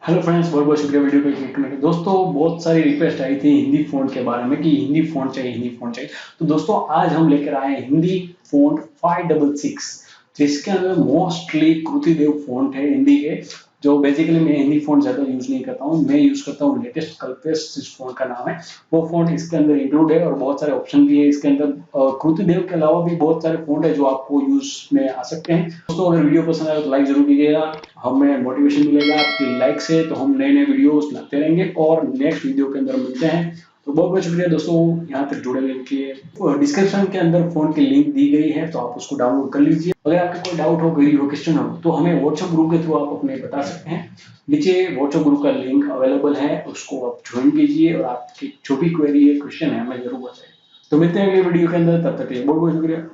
Hello friends, बहुत बहुत शुक्रिया वीडियो पे क्लिक करने के। दोस्तों, बहुत सारी रिक्वेस्ट आई थी हिंदी फ़ॉन्ट के बारे में कि हिंदी फ़ॉन्ट चाहिए, हिंदी फ़ॉन्ट चाहिए। तो दोस्तों, आज हम लेकर आए हैं हिंदी फ़ॉन्ट 566, जिसके अंदर मोस्टली कृतिदेव फ़ॉन्ट है हिंदी के। जो बेसिकली मैं हिंदी फ़ॉन्ट ज़्यादा यूज़ नहीं करता हूँ, मैं यूज़ करता हूँ लेटेस्ट कल्पेस्ट, इस फ़ॉन्ट का नाम है। वो फ़ॉन्ट इसके अंदर इंक्लूड है और बहुत सारे ऑप्शन भी है इसके अंदर। कृतिदेव के अलावा भी बहुत सारे फ़ॉन्ट है जो आपको यूज़ में आ सकते हैं। दोस्तों, अगर वीडियो पसंद आए तो लाइक जरूर कीजिएगा, हमें मोटिवेशन मिलेगा आपकी लाइक से। तो हम नए नए वीडियोस लाते रहेंगे और नेक्स्ट वीडियो के अंदर मिलते हैं। तो बहुत बहुत शुक्रिया दोस्तों यहाँ तक जुड़े रहने के लिए। डिस्क्रिप्शन के अंदर फोन की लिंक दी गई है, तो आप उसको डाउनलोड कर लीजिए। अगर आपका कोई डाउट हो, क्वेरी हो, क्वेश्चन हो, तो हमें व्हाट्सएप ग्रुप के थ्रू आप अपने बता सकते हैं। नीचे व्हाट्सएप ग्रुप का लिंक अवेलेबल है, उसको आप ज्वाइन कीजिए और आपकी जो भी क्वेरी है, क्वेश्चन है, हमें जरूर बताइए। तो मिलते हैं अगले वीडियो के अंदर, तब तक के लिए बहुत बहुत शुक्रिया।